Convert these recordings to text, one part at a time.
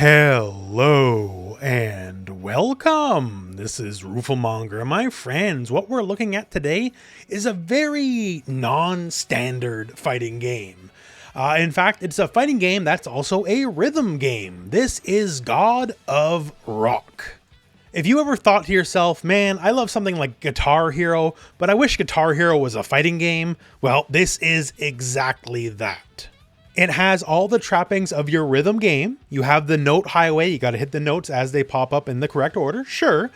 Hello and welcome. This is Rooflemonger. My friends, what we're looking at today is a very non-standard fighting game. In fact, it's a fighting game that's also a rhythm game. This is God of Rock. If you ever thought to yourself, man, I love something like Guitar Hero, but I wish Guitar Hero was a fighting game, well, this is exactly that. It has all the trappings of your rhythm game. You have the note highway. You got to hit the notes as they pop up in the correct order, sure.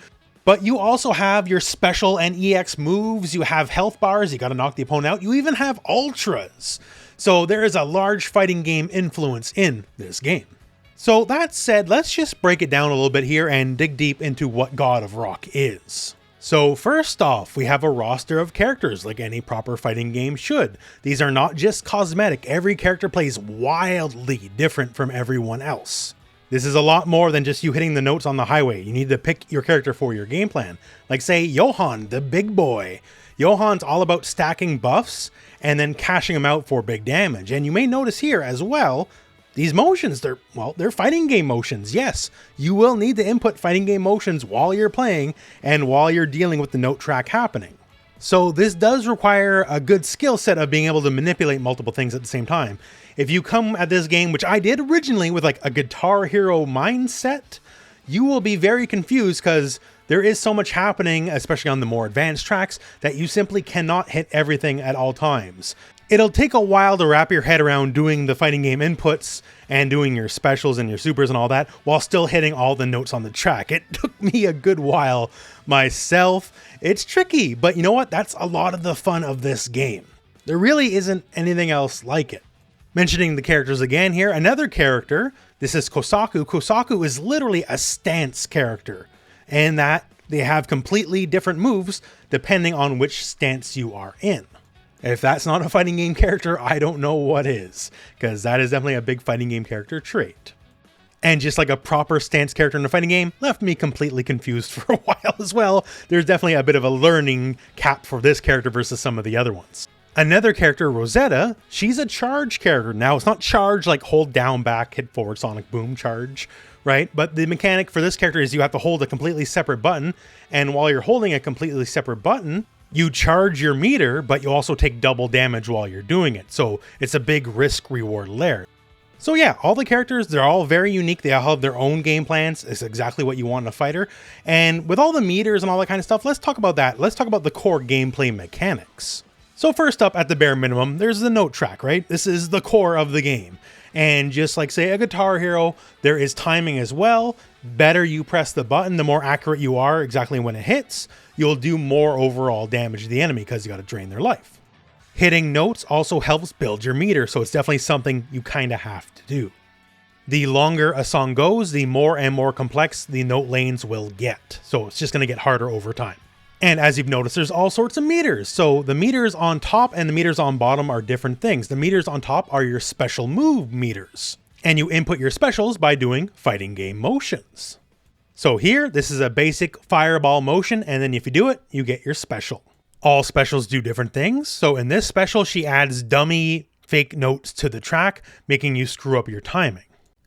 But you also have your special and EX moves. You have health bars. You got to knock the opponent out. You even have ultras. So there is a large fighting game influence in this game. So that said, let's just break it down a little bit here and dig deep into what God of Rock is. So first off, we have a roster of characters like any proper fighting game should. These are not just cosmetic. Every character plays wildly different from everyone else. This is a lot more than just you hitting the notes on the highway. You need to pick your character for your game plan. Like say Johann, the big boy. Johann's all about stacking buffs and then cashing them out for big damage. And you may notice here as well, these motions, they're fighting game motions. Yes, you will need to input fighting game motions while you're playing and while you're dealing with the note track happening. So this does require a good skill set of being able to manipulate multiple things at the same time. If you come at this game, which I did originally with like a Guitar Hero mindset, you will be very confused because there is so much happening, especially on the more advanced tracks, that you simply cannot hit everything at all times. It'll take a while to wrap your head around doing the fighting game inputs and doing your specials and your supers and all that while still hitting all the notes on the track. It took me a good while myself. It's tricky, but you know what? That's a lot of the fun of this game. There really isn't anything else like it. Mentioning the characters again here, another character, this is Kosaku. Kosaku is literally a stance character, and that they have completely different moves depending on which stance you are in. If that's not a fighting game character, I don't know what is, because that is definitely a big fighting game character trait. And just like a proper stance character in a fighting game, left me completely confused for a while as well. There's definitely a bit of a learning cap for this character versus some of the other ones. Another character, Rosetta, she's a charge character. Now, it's not charge like hold down, back, hit forward, sonic boom charge, right? But the mechanic for this character is you have to hold a completely separate button, and while you're holding a completely separate button, you charge your meter, but you also take double damage while you're doing it. So it's a big risk reward layer. So yeah, all the characters, they're all very unique. They all have their own game plans. It's exactly what you want in a fighter. And with all the meters and all that kind of stuff, let's talk about that. Let's talk about the core gameplay mechanics. So first up, at the bare minimum, there's the note track, right? This is the core of the game. And just like say a Guitar Hero, there is timing as well. Better you press the button, the more accurate you are exactly when it hits, you'll do more overall damage to the enemy because you got to drain their life. Hitting notes also helps build your meter, so it's definitely something you kind of have to do. The longer a song goes, the more and more complex the note lanes will get. So it's just going to get harder over time. And as you've noticed, there's all sorts of meters. So the meters on top and the meters on bottom are different things. The meters on top are your special move meters. And you input your specials by doing fighting game motions. So here, this is a basic fireball motion, and then if you do it, you get your special. All specials do different things. So in this special, she adds dummy fake notes to the track, making you screw up your timing.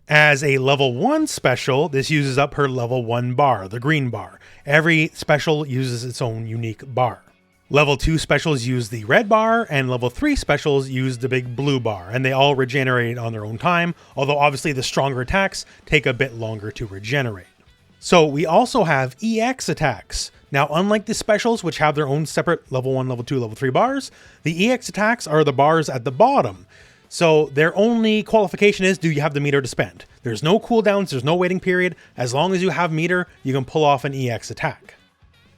As a level 1 special, this uses up her level 1 bar, the green bar. Every special uses its own unique bar. Level 2 specials use the red bar, and level 3 specials use the big blue bar, and they all regenerate on their own time, although obviously the stronger attacks take a bit longer to regenerate. So we also have EX attacks. Now, unlike the specials, which have their own separate level 1, level 2, level 3 bars, the EX attacks are the bars at the bottom. So their only qualification is, do you have the meter to spend? There's no cooldowns, there's no waiting period. As long as you have meter, you can pull off an EX attack.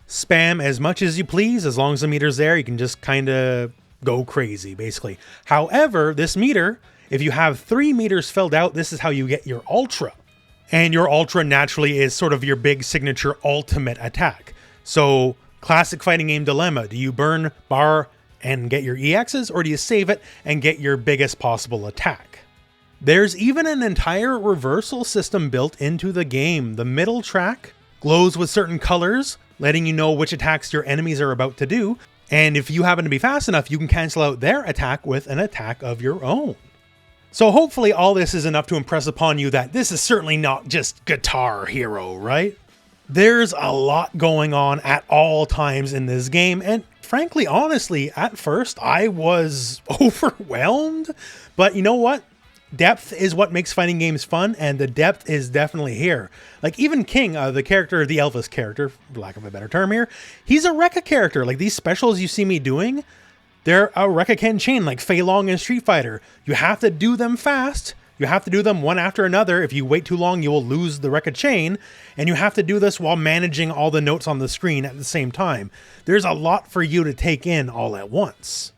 Spam as much as you please, as long as the meter's there, you can just kind of go crazy, basically. However, this meter, if you have 3 meters filled out, this is how you get your Ultra. And your Ultra naturally is sort of your big signature ultimate attack. So, classic fighting game dilemma. Do you burn bar and get your EXs, or do you save it and get your biggest possible attack? There's even an entire reversal system built into the game. The middle track glows with certain colors, letting you know which attacks your enemies are about to do. And if you happen to be fast enough, you can cancel out their attack with an attack of your own. So hopefully all this is enough to impress upon you that this is certainly not just Guitar Hero, right? There's a lot going on at all times in this game, and frankly, honestly, at first I was overwhelmed, but you know what? Depth is what makes fighting games fun, and the depth is definitely here. Like even King, the character, the Elvis character, for lack of a better term here, he's a Rekka character. Like these specials you see me doing, they're a Rekka Ken chain, like Fei Long in Street Fighter. You have to do them fast. You have to do them one after another. If you wait too long, you will lose the Rekka chain, and you have to do this while managing all the notes on the screen at the same time. There's a lot for you to take in all at once.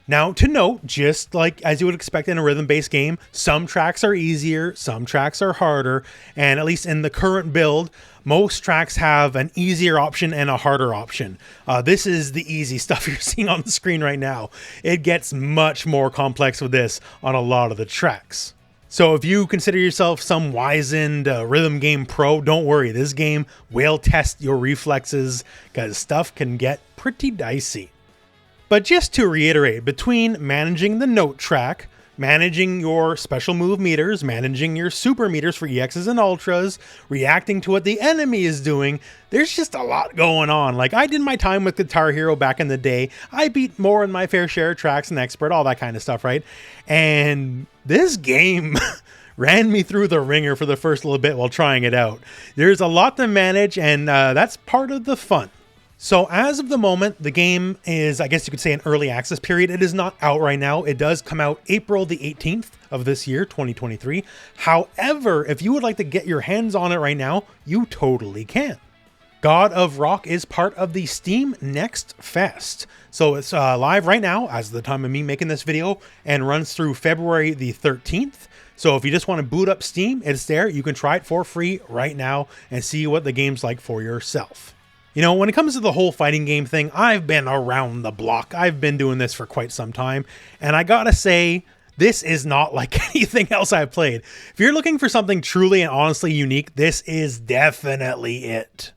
Now, to note, just like as you would expect in a rhythm-based game, some tracks are easier, some tracks are harder, and at least in the current build, most tracks have an easier option and a harder option. This is the easy stuff you're seeing on the screen right now. It gets much more complex with this on a lot of the tracks. So if you consider yourself some wizened rhythm game pro, don't worry, this game will test your reflexes because stuff can get pretty dicey. But just to reiterate, between managing the note track, managing your special move meters, managing your super meters for EXs and Ultras, reacting to what the enemy is doing, there's just a lot going on. Like I did my time with Guitar Hero back in the day. I beat more than my fair share of tracks and Expert, all that kind of stuff, right? And this game ran me through the ringer for the first little bit while trying it out. There's a lot to manage, and that's part of the fun. So as of the moment, the game is, I guess you could say, an early access period. It is not out right now. It does come out April the 18th of this year, 2023. However, if you would like to get your hands on it right now, you totally can. God of Rock is part of the Steam Next Fest. So it's live right now as of the time of me making this video and runs through February the 13th. So if you just want to boot up Steam, it's there. You can try it for free right now and see what the game's like for yourself. You know, when it comes to the whole fighting game thing, I've been around the block. I've been doing this for quite some time. And I gotta say, this is not like anything else I've played. If you're looking for something truly and honestly unique, this is definitely it.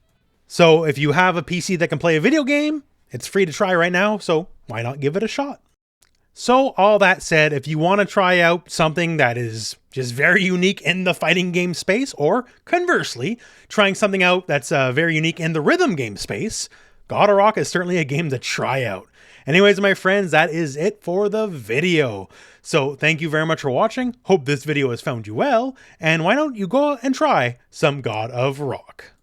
So if you have a PC that can play a video game, it's free to try right now. So why not give it a shot? So all that said, if you want to try out something that is just very unique in the fighting game space, or conversely, trying something out that's very unique in the rhythm game space, God of Rock is certainly a game to try out. Anyways, my friends, that is it for the video. So thank you very much for watching. Hope this video has found you well, and why don't you go and try some God of Rock.